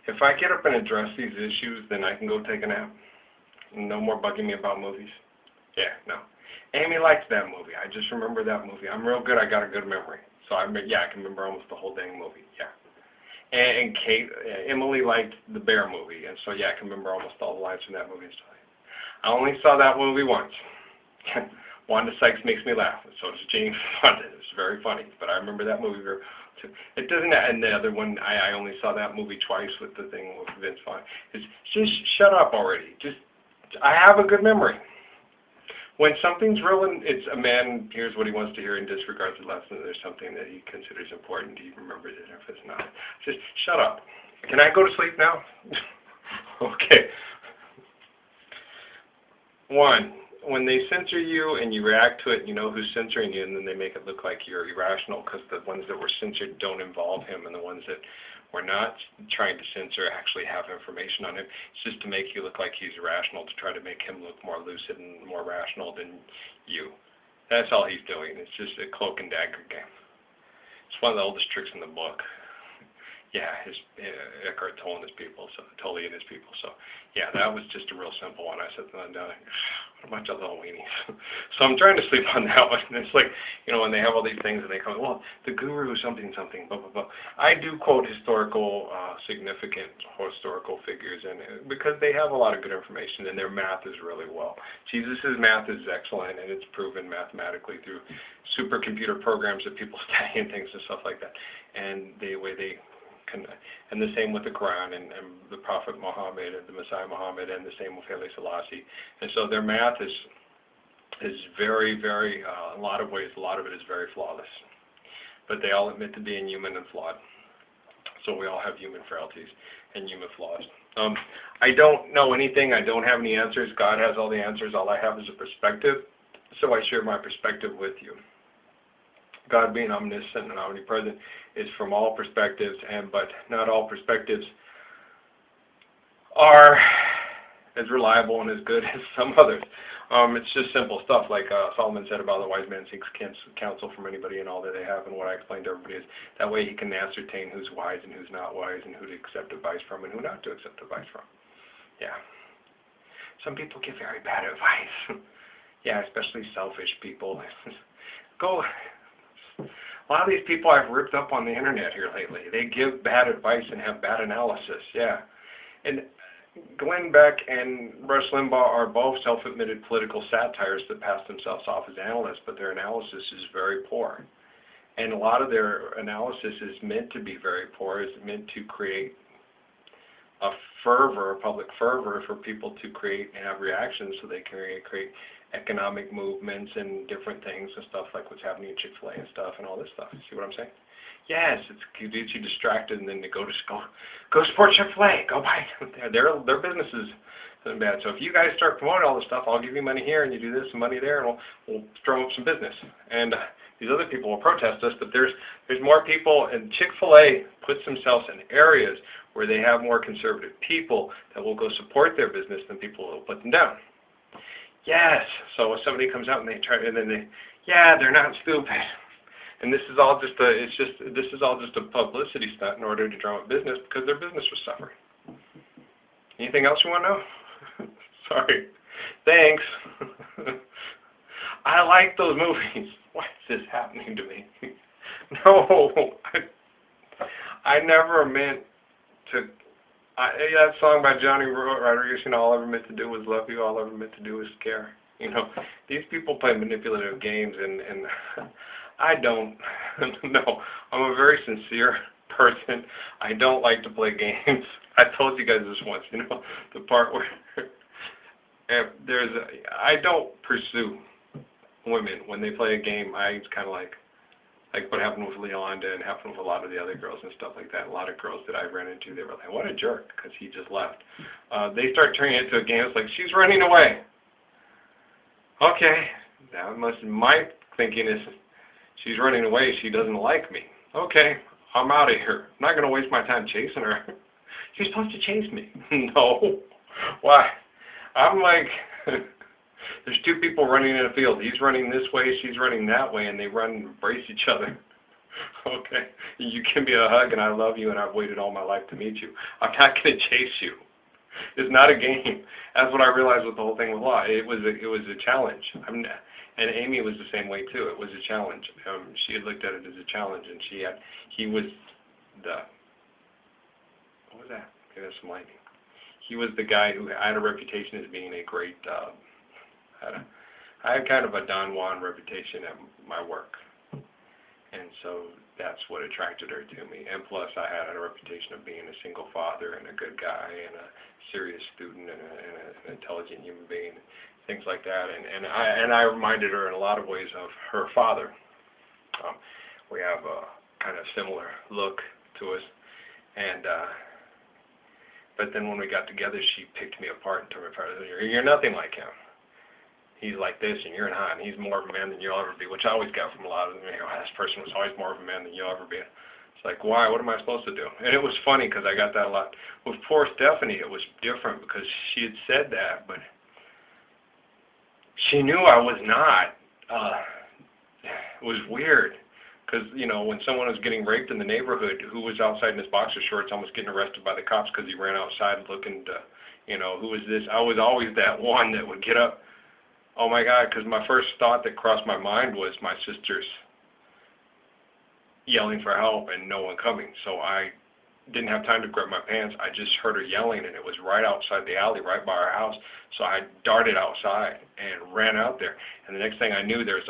If I get up and address these issues, then I can go take a nap. No more bugging me about movies. Yeah, no. Amy liked that movie. I just remember that movie. I'm real good. I got a good memory. So I can remember almost the whole dang movie. Yeah. And Kate, Emily liked the Bear movie, and so I can remember almost all the lines from that movie and stuff. I only saw that movie once. Wanda Sykes makes me laugh, and so does Jane Fonda. It's very funny, but I remember that movie very too. It doesn't, and the other one, I only saw that movie twice with the thing with Vince Vaughn. It's just shut up already. I have a good memory. When something's real and it's a man hears what he wants to hear and disregards the lesson, there's something that he considers important, he remembers it. If it's not, just shut up. Can I go to sleep now? Okay. 1, when they censor you and you react to it, you know who's censoring you, and then they make it look like you're irrational because the ones that were censored don't involve him, and the ones that were not trying to censor actually have information on him. It's just to make you look like he's irrational, to try to make him look more lucid and more rational than you. That's all he's doing. It's just a cloak and dagger game. It's one of the oldest tricks in the book. Yeah, Eckhart Tolle and his people, So yeah, that was just a real simple one. I said to them, what a bunch of little weenies. So I'm trying to sleep on that one. And it's like, when they have all these things and they come, well, the guru something, blah, blah, blah. I do quote significant historical figures, and because they have a lot of good information and their math is really well. Jesus' math is excellent, and it's proven mathematically through supercomputer programs that people study and things and stuff like that. And the way they and the same with the Quran and the Prophet Muhammad and the Messiah Muhammad, and the same with Haile Selassie. And so their math is very, very, in a lot of ways, a lot of it is very flawless. But they all admit to being human and flawed. So we all have human frailties and human flaws. I don't know anything. I don't have any answers. God has all the answers. All I have is a perspective. So I share my perspective with you. God being omniscient and omnipresent is from all perspectives, but not all perspectives are as reliable and as good as some others. It's just simple stuff like Solomon said about the wise man seeks counsel from anybody and all that they have, and what I explained to everybody is that way he can ascertain who's wise and who's not wise, and who to accept advice from and who not to accept advice from. Yeah. Some people give very bad advice. Yeah, especially selfish people. A lot of these people I've ripped up on the internet here lately, they give bad advice and have bad analysis, yeah. And Glenn Beck and Rush Limbaugh are both self-admitted political satires that pass themselves off as analysts, but their analysis is very poor. And a lot of their analysis is meant to be very poor, is meant to create a fervor, a public fervor for people to create and have reactions so they can create economic movements and different things and stuff like what's happening in Chick-fil-A and stuff and all this stuff. See what I'm saying? Yes, it gets you distracted, and then they go support Chick-fil-A. Go buy their business isn't bad. So if you guys start promoting all this stuff, I'll give you money here and you do this and money there, and we'll drum up some business. And these other people will protest us, but there's more people, and Chick-fil-A puts themselves in areas where they have more conservative people that will go support their business than people will put them down. Yes. So if somebody comes out and they're not stupid. And this is all just a publicity stunt in order to drum up business because their business was suffering. Anything else you want to know? Sorry. Thanks. I like those movies. Why is this happening to me? No, I never meant to. That song by Johnny Rodriguez, all I ever meant to do was love you, all I ever meant to do was care. These people play manipulative games, and I don't. No, I'm a very sincere person. I don't like to play games. I told you guys this once, the part where I don't pursue women. When they play a game, it's kind of like what happened with Leonda and happened with a lot of the other girls and stuff like that. A lot of girls that I ran into, they were like, what a jerk, because he just left. They start turning it into a game. It's like, she's running away. Okay, my thinking is, she's running away, she doesn't like me. Okay, I'm out of here. I'm not going to waste my time chasing her. She's supposed to chase me. No. Why? I'm like, there's two people running in a field. He's running this way, she's running that way, and they run and embrace each other. Okay? You give me a hug and I love you and I've waited all my life to meet you. I'm not going to chase you. It's not a game. That's what I realized with the whole thing with law. It was a challenge. And Amy was the same way too. It was a challenge. She had looked at it as a challenge, and he was the, what was that? Okay, that's some lightning. He was the guy who had a reputation as being a great, I had kind of a Don Juan reputation at my work. And so that's what attracted her to me. And plus, I had a reputation of being a single father and a good guy and a serious student and an intelligent human being, things like that. And I reminded her in a lot of ways of her father. We have a kind of similar look to us. And but then when we got together, she picked me apart and told me apart. You're nothing like him. He's like this and you're not, and he's more of a man than you'll ever be, which I always got from a lot of them. This person was always more of a man than you'll ever be. It's like, why? What am I supposed to do? And it was funny because I got that a lot. With poor Stephanie, it was different because she had said that, but she knew I was not. It was weird because, when someone was getting raped in the neighborhood who was outside in his boxer shorts almost getting arrested by the cops because he ran outside looking to, who was this? I was always that one that would get up. Oh my God, because my first thought that crossed my mind was my sister's yelling for help and no one coming. So I didn't have time to grab my pants. I just heard her yelling, and it was right outside the alley, right by our house. So I darted outside and ran out there. And the next thing I knew, because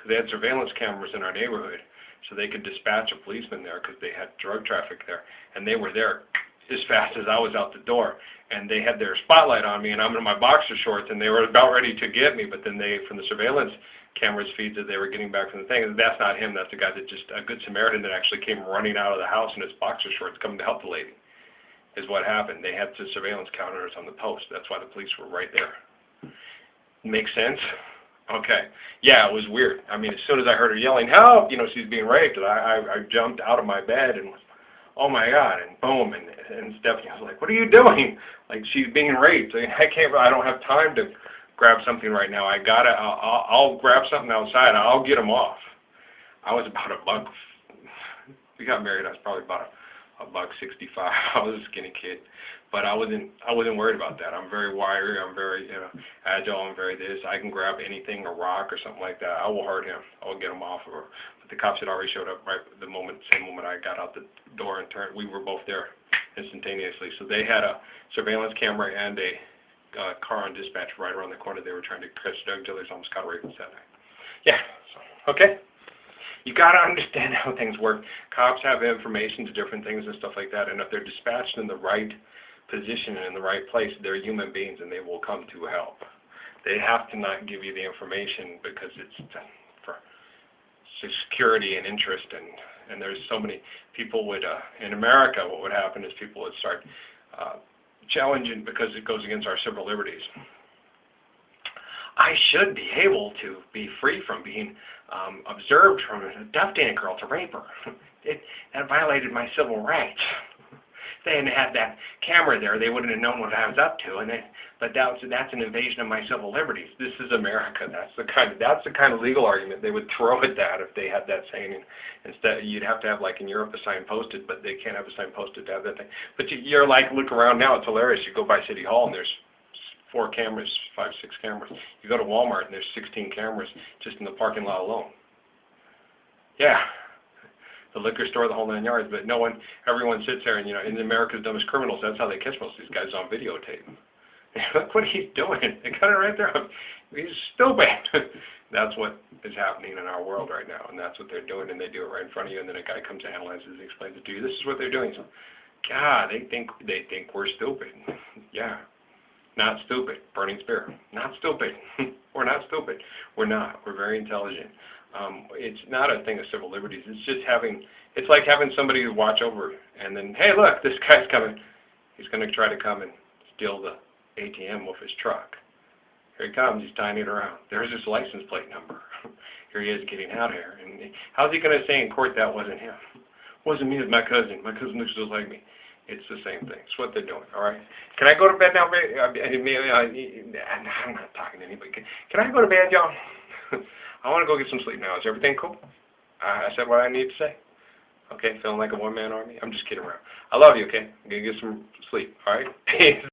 they had surveillance cameras in our neighborhood, so they could dispatch a policeman there because they had drug traffic there. And they were there as fast as I was out the door. And they had their spotlight on me, and I'm in my boxer shorts, and they were about ready to get me, but then from the surveillance cameras feeds that they were getting back from the thing, that's not him, that's the guy that a Good Samaritan that actually came running out of the house in his boxer shorts coming to help the lady, is what happened. They had the surveillance cameras on the post. That's why the police were right there. Make sense? Okay. Yeah, it was weird. I mean, as soon as I heard her yelling, help, she's being raped, and I jumped out of my bed and was, oh my God, and boom, and Stephanie was like, what are you doing? Like, she's being raped. I don't have time to grab something right now. I'll grab something outside. I'll get them off. I was about $1. We got married. I was probably about $1.65. I was a skinny kid, but I wasn't worried about that. I'm very wiry. I'm very agile. I'm very this. I can grab anything, a rock or something like that. I will hurt him. I will get him off of her. But the cops had already showed up right the same moment I got out the door and turned. We were both there instantaneously. So they had a surveillance camera and a car on dispatch right around the corner. They were trying to catch drug dealers. Almost got raped that night. Yeah. So, okay. You got to understand how things work. Cops have information to different things and stuff like that, and if they're dispatched in the right position and in the right place, they're human beings and they will come to help. They have to not give you the information because it's for security and interest, and there's so many people in America, what would happen is people would start challenging because it goes against our civil liberties. I should be able to be free from being observed from abducting a girl to rape her. That violated my civil rights. If they hadn't had that camera there, they wouldn't have known what I was up to. But that's an invasion of my civil liberties. This is America. That's the kind of legal argument they would throw at that if they had that saying. Instead, you'd have to have, like in Europe, a sign posted, but they can't have a sign posted to have that thing. But you're like, look around now. It's hilarious. You go by City Hall and there's 4 cameras, 5, 6 cameras. You go to Walmart and there's 16 cameras just in the parking lot alone. Yeah. The liquor store, the whole 9 yards, but everyone sits there and, in America's Dumbest Criminals, that's how they catch most of these guys on videotape. Look what he's doing. They got it right there. He's stupid. That's what is happening in our world right now, and that's what they're doing, and they do it right in front of you, and then a guy comes and analyzes and explains it to you. This is what they're doing. So, God, they think we're stupid. Yeah. Not stupid. Burning Spear. Not stupid. We're not stupid. We're not. We're very intelligent. It's not a thing of civil liberties. It's like having somebody who watch over and then, hey, look, this guy's coming. He's going to try to come and steal the ATM with his truck. Here he comes. He's tying it around. There's his license plate number. Here he is getting out of here. And how's he going to say in court that wasn't him? Wasn't me, it's my cousin. My cousin looks just like me. It's the same thing. It's what they're doing, all right? Can I go to bed now? I'm not talking to anybody. Can I go to bed, y'all? I want to go get some sleep now. Is everything cool? I said what I need to say. Okay, feeling like a one-man army? I'm just kidding around. I love you, okay? I'm going to get some sleep, all right?